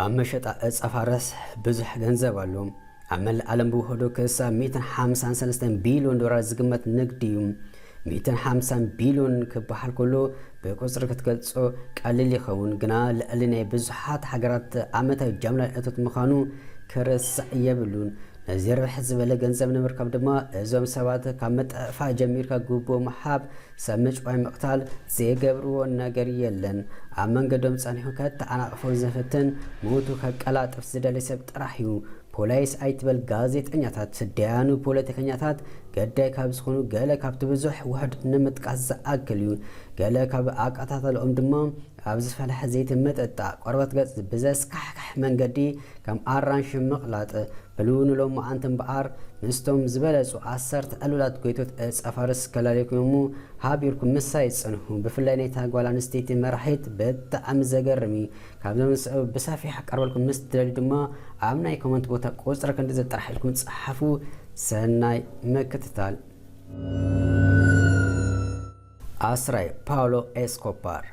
አመሸጣ እጻፋረስ ብዙሕ ገንዘብ አሉ አመል ዓለም በሆዶ ከሳ 153 ቢሊዮን ዶላር ዝግመት ንግድ እዩ 150 ቢሊዮን ክበሃል ከሎ በቁጥር ክትገልጾ ቀሊል ይኸውን ግና ለዕልናይ ብዙሓት ሃገራት ዓመታዊ ጀምላ እቶት ምዃኑ ክርሳዕ የብሉን ነዚ ረብሕ ዝበለ ገንዘብ ንምርካብ ድማ እዞም ሰባት ካብ መጠፋ ጀሚርካ ጉቦ መሓብ ሰምጭ ወይ መቕታል ዘይገብርዎ ነገር የለን ኣብ መንገዶም ጸኒሑ ከተኣናቕፎ ዝፍትን ሞቱ ከቀላጥፍ ዝደለይ ሰብ ጥራሕ እዩ ፖሊስ ኣይትበል ጋዜጠኛታት ስድያኑ ፖለቲከኛታት ገዳይ ካብ ዝኾኑ ገለ ካብቲ ብዙሕ ውሕድ ንምጥቃስ ዝኣክል እዩ ገለ ካብ ኣቃታተልኦም ድማ ኣብ ዝፈለሐ ዘይት መጠጣ ቆርበት ገጽ ብዘስካሕካሕ መንገዲ ከም ኣራንሽ ምቕላጥ ብሉንሎም መዓንትን በኣር ምስቶም ዝበለጹ 10 ዕሉላት ጎይቶት ጸፋርስ ከላለይኩሙ ሃቢርኩም ምሳይ ጽንሑ ብፍላይ ናይ ታጓል ኣንስተይቲ መራሒት ብጣዕሚ ዘገርሚ ካብዞም ሰበብ ብሰፊሕ ቀርበልኩም ምስ ትደልዩ ድማ ኣብ ናይ ኮመንት ቦታ ቁጽሪ ክንዲ ዘጥራሕ ኢልኩም ጽሓፉ ሰናይ ምክትታል ኣስራይ ፓውሎ ኤስኮባር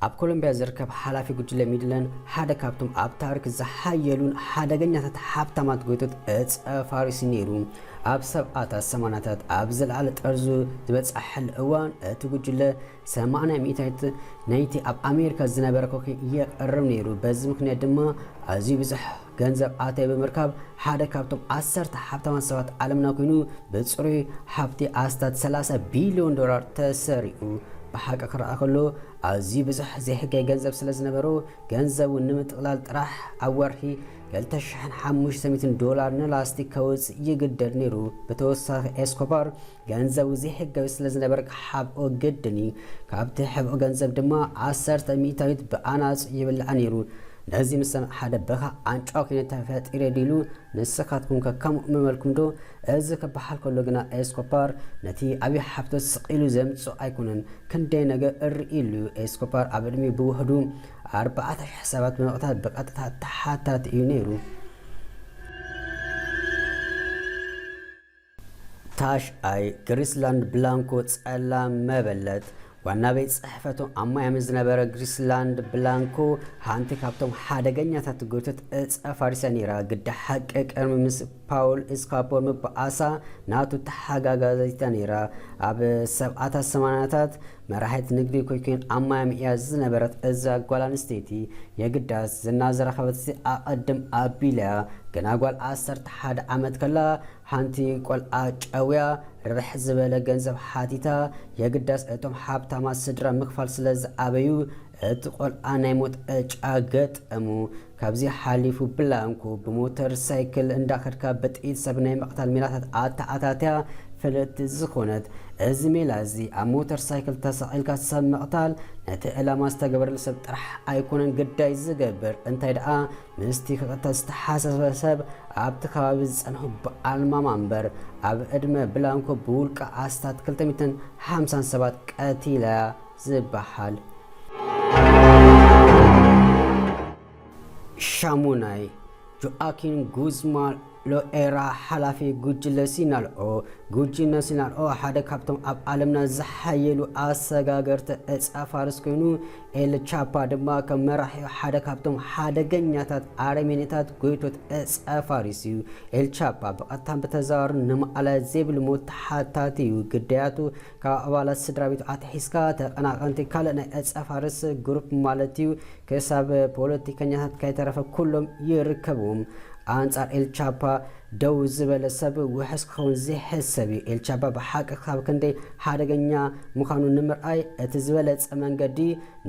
ኣብ ኮሎምቢያ ዝርከብ ሓላፊ ጉጅለ ሚድለን ሓደ ካብቶም ኣብ ታሪክ ዝሓየሉን ሓደገኛታት ሓብታማት ጎይቶት ጸፋሪስ ነይሩ ኣብ ሰብኣታት ሰማናታት ኣብ ዝለዓለ ጠርዙ ዝበጽሐል እዋን እቲ ጉጅለ 80% ናይቲ ኣብ ኣሜሪካ ዝነበረ ኮካይን የቕርብ ነይሩ በዚ ምክንያት ድማ ኣዝዩ ብዙሕ ገንዘብ ኣታዊ ብምርካብ ሓደ ካብቶም 10 ሓብታማት ሰባት ዓለምና ኮይኑ ብጽሩይ ሃብቲ ኣስታት 30 ቢሊዮን ዶላር ተሰሪዑ በሓቂ ክረአ ከሎ ኣዝዩ ብዙሕ ዘይሕጋይ ገንዘብ ስለ ዝነበሮ ገንዘቡ ንምጥቕላል ጥራሕ ኣብ ወርሒ 2500 ዶላር ንላስቲክ ከውፅእ ይግደድ ነይሩ ብተወሳኺ ኤስኮባር ገንዘቡ ዘይሕጋዊ ስለ ዝነበረ ክሓብኦ ግድን እዩ ካብቲ ሕብኦ ገንዘብ ድማ 10 ሚእታዊት ብኣናፁ ይብልዓ ነይሩ ነዚ ምስ ሓደ በኻ ኣንጫው ኮይኑ ተፈጢረ ዲሉ ንስኻትኩም ከምኡ መመልኩም ዶ እዚ ክበሃል ከሎ ግና ኤስኮባር ነቲ ዓብዪ ሓብቶት ስቂሉ ዘምፅኦ ኣይኮነን ክንደይ ነገር እርኢሉ ኤስኮባር ኣብ ዕድሜ ብውህዱ 40,000 ሰባት ብምቕታል ብቐጥታ ተሓታቲ እዩ ነይሩ ታሽኣይ ግሪስላንድ ብላንኮ ጸላም መበለት ዋና ቤት ጽሕፈቶም ኣብ ማያሚ ዝነበረ ግሪስላንድ ብላንኮ ሓንቲ ካብቶም ሓደገኛታት ጎይቶት ጸፋሪስ ነይራ ግዳ ሓቂ ቀርሚ ምስ ፓውል ኤስኮባር ምብኣሳ ናቱ ተሓጋጋዚታ ነይራ ኣብ ሰብኣታት ሰማናታት መራሒት ንግዲ ኮካይን ኣብ ማያሚ እያ ዝነበረት እዛ ጓል ኣንስተይቲ የግዳስ ዝና ዝረኸበት ኣቐድም ኣቢልያ ገና ጓል 11 ዓመት ከላ ሓንቲ ቆልዓ ጨውያ ርብሕ ዝበለ ገንዘብ ሓቲታ የግዳስ እቶም ሓብታማት ስድራ ምክፋል ስለ ዝኣበዩ እቲ ቆልዓ ናይ ሞት ዕጫ ገጠሙ ካብዚ ሓሊፉ ብላንኮ ብሞተር ሳይክል እንዳኸድካ በጥኢት ሰብ ናይ መቕታል ሜላታት ኣተኣታትያ ፍልጥ ዝኾነት እዚ ሜላ እዚ ኣብ ሞተር ሳይክል ተሰቒልካ ሰብ መቕታል ነቲ ዕላማ ዝተገበረሉ ሰብ ጥራሕ ኣይኮነን ግዳይ ዝገብር እንታይ ደኣ ምስቲ ክቕተል ዝተሓሰበ ሰብ ኣብቲ ከባቢ ዝጸንሑ ብኣልማማ እምበር ኣብ ዕድመ ብላንኮ ብውልቃ ኣስታት 250 ሰባት ቀቲላ ዝበሃል ሻሙናይ ጆአኪን ጉዝማን ሎኤራ ሓላፊ ጉጅለ ሲናልኦ ጉጅለ ሲናልኦ ሓደ ካብቶም ኣብ ዓለምና ዝሓየሉ ኣሰጋገርቲ ጸፋርስ ኮይኑ ኤል ቻፓ ድማ ከም መራሒ ሓደ ካብቶም ሓደገኛታት ኣረሜኔታት ጎይቶት ጸፋሪስ እዩ ኤል ቻፓ ብቐጥታን ብተዘዋዋርን ንመዓለ ዘይብል ሞት ተሓታቲ እዩ ግዳያቱ ካብ ኣባላት ስድራ ቤቱ ኣትሒዝካ ተቐናቐንቲ ካልእ ናይ ጸፋርስ ግሩፕ ማለት እዩ ክሳብ ፖለቲከኛታት ከይተረፈ ኩሎም ይርከብዎም አንጻር ኤልቻፓ ደው ዝበለ ሰብ ውሕስ ክኸውን ዘይሕሰብ እዩ ኤልቻፓ ብሓቂ ካብ ክንደይ ሓደገኛ ምዃኑ ንምርኣይ እቲ ዝበለፀ መንገዲ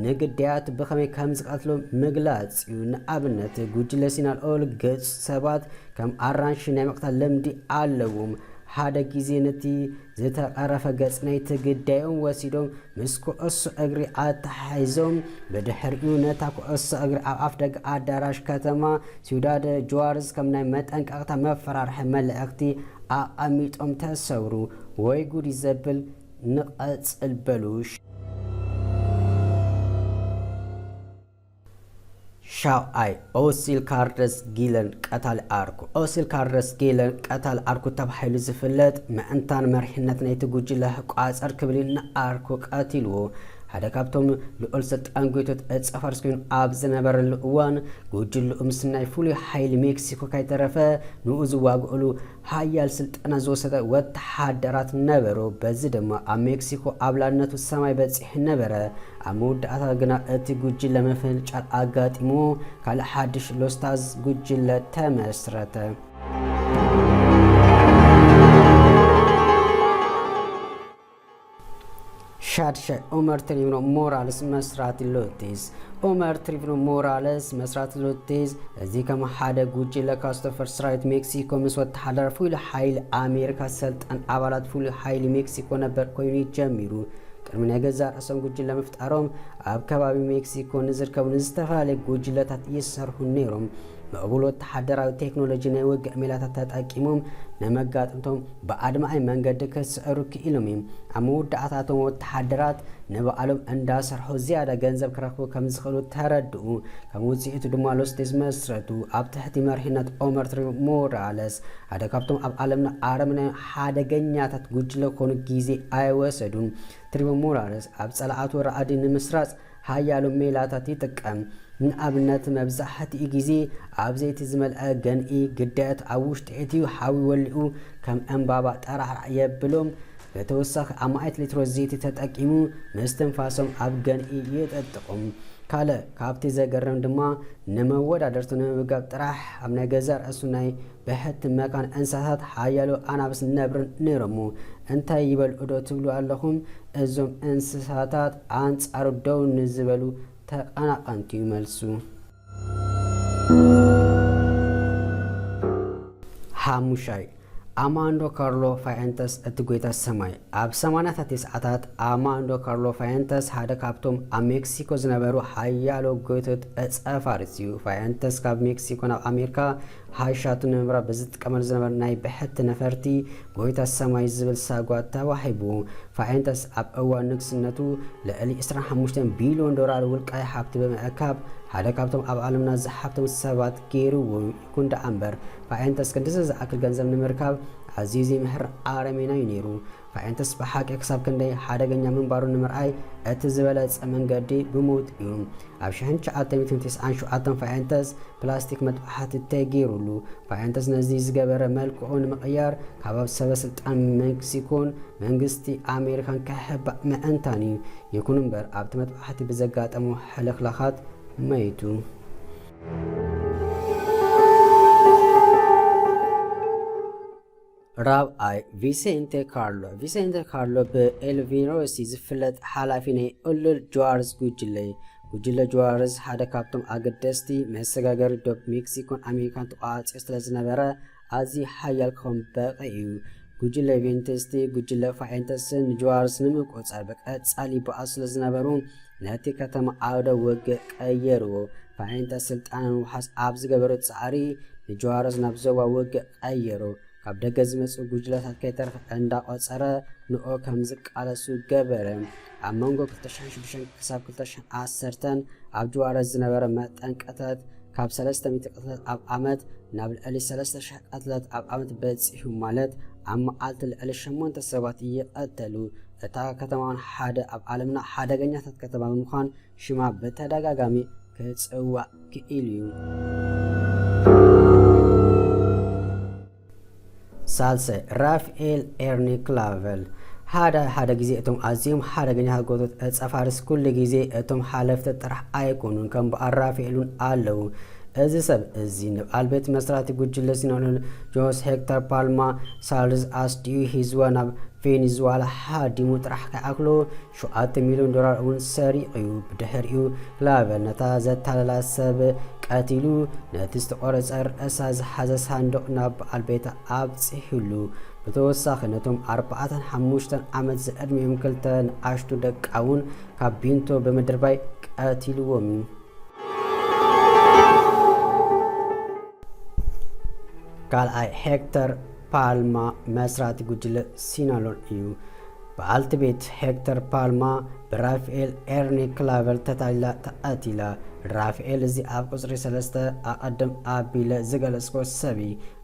ንግዳያት ብኸመይ ከም ዝቀትሎም ምግላፅ እዩ ንኣብነት ጉጅለ ሲናልኦ ገጽ ሰባት ከም ኣራንሺ ናይ መቕታል ልምዲ ኣለዎም ሓደ ግዜ ነቲ ዝተቐረፈ ገጽ ናይቲ ግዳዮም ወሲዶም ምስ ኩዕሶ እግሪ ኣተሓሒዞም ብድሕሪኡ ነታ ኩዕሶ እግሪ ኣብ ኣፍ ደገ ኣዳራሽ ከተማ ሲውዳድ ጁዋርዝ ከም ናይ መጠንቀቕታ መፈራርሒ መልእኽቲ ኣቐሚጦም ተሰውሩ ወይ ጉድ ዘብል ንቐጽል በሉሽ ሻውኣይ ኦሲል ካርለስ ጊለን ቀታሊ ኣርኩ ኦሲል ካርለስ ጊለን ቀታሊ ኣርኩ ተባሂሉ ዝፍለጥ ምእንታን መሪሕነት ናይቲ ጉጅለ ቋፀር ክብል ንኣርኩ ቀቲልዎ ሓደ ካብቶም ልዑል ስልጣን ጎይቶት ፀፋርስ ኮይኑ ኣብ ዝነበረሉ እዋን ጉጅለ ምስናይ ፍሉይ ሓይሊ ሜክሲኮ ካይተረፈ ንኡ ዝዋግእሉ ሃያል ስልጠና ዝወሰደ ወተሓደራት ነበሩ። በዚ ድማ ኣብ ሜክሲኮ ኣብላነቱ ሰማይ በፂሕ ነበረ። ኣብ መወዳእታ ግና እቲ ጉጅለ መፈንጫል ኣጋጢሞ ካልእ ሓድሽ ሎስታዝ ጉጅለ ተመስረተ። ሻድሻይ ኦመር ትሪቪኖ ሞራሌስ መስራቲ ሎቴዝ ኦመር ትሪቪኖ ሞራሌስ መስራቲ ሎቴዝ እዚ ከም ሓደ ጉጅለ ካስቶፈር ሰራዊት ሜክሲኮ ምስ ወተሓደር ፍሉይ ሓይሊ ኣሜሪካ ሰልጣን ኣባላት ፍሉይ ሓይሊ ሜክሲኮ ነበር ኮይኑ ጀሚሩ። ቅድሚ ናይ ገዛ ርእሶም ጉጅለ ምፍጣሮም ኣብ ከባቢ ሜክሲኮ ንዝርከቡ ንዝተፈላለዩ ጉጅለታት ይሰርሑ ነይሮም። ምዕቡል ወተሓደራዊ ቴክኖሎጂ ናይ ውግእ ሜላታት ተጠቂሞም ነመጋጥምቶም ብኣድማዓይ መንገዲ ክስዕሩ ክኢሎም እዮም። ኣብ መወዳእታቶም ወተሓደራት ንበዓሎም እንዳሰርሑ ዝያዳ ገንዘብ ክረክቡ ከም ዝኽእሉ ተረድኡ። ከም ውፅኢቱ ድማ ሎስቴዝ መስረቱ። ኣብ ትሕቲ መሪሕነት ኦመር ትሪቪኖ ሞራሌስ ሓደ ካብቶም ኣብ ዓለምና ኣረመኔያዊ ሓደገኛታት ጉጅለ ኮኑ ግዜ ኣይወሰዱን። ትሪቪኖ ሞራሌስ ኣብ ጸላኣቱ ረኣዲ ንምስራጽ ሃያሎ ሜላታት ይጥቀም። ንኣብነት መብዛሕትኡ ግዜ ኣብ ዘይቲ ዝመልአ ገንኢ ግዳያት ኣብ ውሽጢ እትዩ ሓዊ ወሊኡ ከም ዕምባባ ጠራሕራዕ የብሎም። ብተወሳኺ ኣብ ማእት ሊትሮ ዘይቲ ተጠቂሙ ምስትንፋሶም ኣብ ገንኢ ይጠጥቁም። ካልእ ካብቲ ዘገርም ድማ ንመወዳደርቲ ንምምጋብ ጥራሕ ኣብ ናይ ገዛ ርእሱ ናይ ብሕቲ መካን እንስሳታት ሓያሎ ኣናብስ ነብርን ነይሮሙ። እንታይ ይበልዑ ዶ ትብሉ ኣለኹም? እዞም እንስሳታት ኣንጻሩ ደው ንዝበሉ ተቐናቐንቲ ይመልሱ። ሓሙሻይ ኣማንዶ ካርሎ ፋየንተስ እቲ ጎይታ ሰማይ። ኣብ 89ታት ኣማንዶ ካርሎ ፋየንተስ ሓደ ካብቶም ኣብ ሜክሲኮ ዝነበሩ ሓያሎ ጎይቶት ፀፋርስ እዩ። ፋየንተስ ካብ ሜክሲኮ ናብ ኣሜሪካ ሃይሻቱ ንምብራር ብዝጥቀመሉ ዝነበረ ናይ ብሕቲ ነፈርቲ ጎይታ ሰማይ ዝብል ሳጓ ተዋሂቡ። ፋየንተስ ኣብ እዋን ንግስነቱ ልዕሊ 25 ቢልዮን ዶላር ውልቃይ ሃብቲ ብምእካብ ሓደ ካብቶም ኣብ ዓለምና ዝሓብቶም ሰባት ገይሩዎ። ይኹን ደኣ እምበር ፋየንተስ ክንዲዚ ዝኣክል ገንዘብ ንምርካብ ኣዝዩ ዘይምሕር ኣረመኔያዊ ነይሩ። ፋየንተስ ብሓቂ ክሳብ ክንደይ ሓደገኛ ምንባሩ ንምርኣይ እቲ ዝበለፀ መንገዲ ብሞት እዩ። ኣብ 1997 ፋየንተስ ፕላስቲክ መጥባሕቲ ተገይሩሉ። ፋየንተስ ነዚ ዝገበረ መልክዑ ንምቕያር ካብ ኣብ ሰበስልጣን ሜክሲኮን መንግስቲ ኣሜሪካን ክሕባእ ምእንታን እዩ። ይኹን እምበር ኣብቲ መጥባሕቲ ብዘጋጠሙ ሕልኽላኻት መይቱ። ራብዓይ ቪሴንቴ ካርሎ። ቪሴንቴ ካርሎ ብኤልቪኖሲ ዝፍለጥ ሓላፊ ናይ ኡሉል ጁዋርዝ ጉጅለ። ጉጅለ ጁዋርዝ ሓደ ካብቶም ኣገደስቲ መሰጋገሪ ዶብ ሜክሲኮን ኣሜሪካን ተቋፂሩ ስለ ዝነበረ ኣዝዩ ሓያል ክኸውን በቂ እዩ። ጉጅለ ቬንቴስቲ ጉጅለ ፋየንተስን ጁዋርዝ ንምቁፃር ብቀጻሊ ይበኣሱ ስለ ዝነበሩ ነቲ ከተማ ዓውደ ውግእ ቀየርዎ። ፋየንተስ ስልጣን ንምውሓስ ኣብ ዝገበሩ ፃዕሪ ንጁዋርዝ ናብ ዞባ ውግእ ቀየሩ። ካብ ደገ ዝመፁ ጉጅለታት ከይተረፈ እንዳቆፀረ ንኦ ከም ዝቃለሱ ገበረ። ኣብ መንጎ 2006 ክሳብ 2010 ኣብ ጁዋርዝ ዝነበረ መጠንቀታት ካብ 300 ቅትለት ኣብ ዓመት ናብ ልዕሊ 3000 ቅትለት ኣብ ዓመት በፂሑ ማለት ኣብ መዓልቲ ልዕሊ 8 ሰባት ይቐተሉ። እታ ከተማን ሓደ ኣብ ዓለምና ሓደገኛታት ከተማ ብምዃን ሽማ በተደጋጋሚ ክፅዋዕ ክኢሉ እዩ። ሳልሳይ ራፋኤል ኤርኒ ክላቨል። ሓደ ግዜ እቶም ኣዝዮም ሓደገኛታት ጎቶት ፀፋርስ ኩሉ ግዜ እቶም ሓለፍቲ ጥራሕ ኣይኮኑን ከም በዓል ራፋኤልን ኣለዉ። እዚ ሰብ እዚ ንበዓል ቤት መስራቲ ጉጅለ ሲናሎን ጆስ ሄክተር ፓልማ ሳልዝ ኣስዲዩ ሂዝዋ ናብ ቬኔዙዋላ ሓዲሙ ጥራሕ ከይኣክሎ 7 ሚልዮን ዶላር እውን ሰሪቕ እዩ። ብድሕሪኡ ክላቨል ነታ ዘታለላ ሰብ ቀቲሉ ነቲ ዝተቆረፀ ርእሳ ዝሓዘ ሳንዱቕ ናብ በዓል ቤታ ኣብፂሕሉ። ብተወሳኺ ነቶም 45 ዓመት ዝዕድሚኦም 2 ንኣሽቱ ደቃ እውን ካብ ቢንቶ ብምድርባይ ቀቲልዎም እዩ። ካልኣይ ሄክተር ፓልማ መስራቲ ጉጅለ ሲናሎን እዩ። በዓልቲ ቤት ሄክተር ፓልማ ብራፋኤል ኤርኒ ክላቨል ተታሊላ ተቐቲላ። ራፋኤል እዚ ኣብ ቁፅሪ 3 ኣቐድም ኣቢለ ዝገለጽኮ ሰብ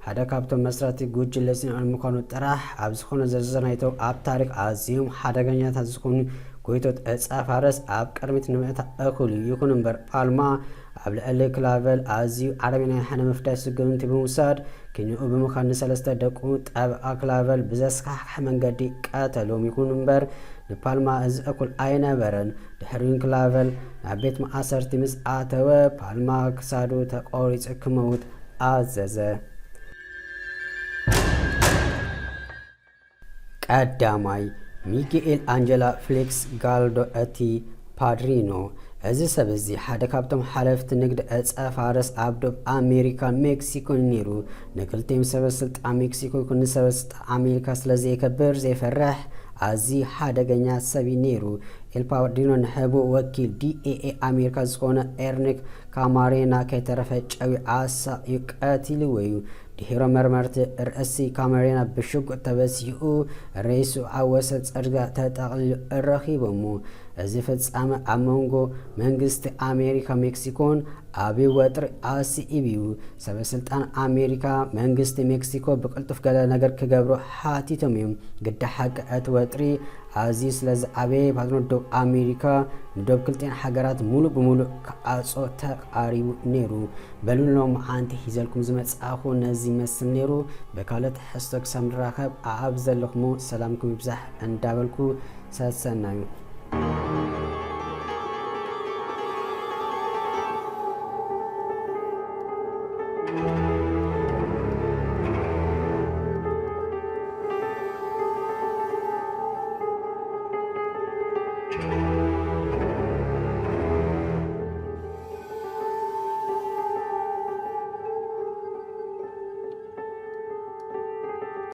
ሓደ ካብቶም መስራቲ ጉጅለ ሲናሎን ምዃኑ ጥራሕ ኣብ ዝኾነ ዘዘናይቶ ኣብ ታሪክ ኣዝዮም ሓደገኛታት ዝኾኑ ጎይቶት ጻፋረስ ኣብ ቅድሚት ንምእታ እኹል ይኹን እምበር ፓልማ ኣብ ልዕሊ ክላቨል ኣዝዩ ዓረብና ሓነ መፍታይ ስግምቲ ብምውሳድ ክንኡ ብምዃን ንሰለስተ ደቁ ጠብኣ ክላቨል ብዘስካሕካሕ መንገዲ ቀተሎም ይኹን እምበር ንፓልማ እዚ እኩል ኣይነበረን። ድሕሪን ክላቨል ናብ ቤት ማእሰርቲ ምስ ኣተወ ፓልማ ክሳዱ ተቆሪፁ ክመውት ኣዘዘ። ቀዳማይ ሚጌኤል አንጀላ ፌሊክስ ጋልዶ እቲ ፓድሪኖ። እዚ ሰብ እዚ ሓደ ካብቶም ሓለፍቲ ንግዲ ፋረስ ኣብ ዶብ ኣሜሪካን ሜክሲኮን ነይሩ። ንክልቲኦም ሰበስልጣን ሜክሲኮ ይኩን ንሰበስልጣን ኣሜሪካ ስለዘይከብር ዘይፈርሕ ኣዝዩ ሓደገኛ ሰብ ነይሩ። ኤል ፓድሪኖ ንሕቡእ ወኪል ዲኤኤ ኣሜሪካ ዝኾነ ኤርኒክ ካማሬና ከይተረፈ ጨዊ ኣሳቂዩ ቀቲልዎ እዩ። ድሒሮ መርመርቲ ርእሲ ካማሬና ብሽጉጥ ተበሲኡ ሬሱ ኣብ ወሰን ጽርግያ ተጠቕሊሉ ረኺቦሙ። እዚ ፍጻመ ኣብ መንጎ መንግስቲ ኣሜሪካ ሜክሲኮን ዓብዪ ወጥሪ ኣስኢብ እዩ። ሰበስልጣን ኣሜሪካ መንግስቲ ሜክሲኮ ብቅልጡፍ ገለ ነገር ክገብሮ ሓቲቶም እዮም። ግዳ ሓቂ እቲ ወጥሪ ኣዝዩ ስለዝዓበየ ፓድሪኖ ዶብ ኣሜሪካ ንዶብ ክልቲአን ሃገራት ሙሉእ ብሙሉእ ክኣጾ ተቃሪቡ ነይሩ። በልሎም ዓንቲ ሒዘልኩም ዝመጻኹ ነዚ ይመስል ነይሩ። በካልኦት ሕዝቶ ክሳብ ንራኸብ ኣብ ዘለኹሞ ሰላምኩም ይብዛሕ እንዳበልኩ ሰሰናዩ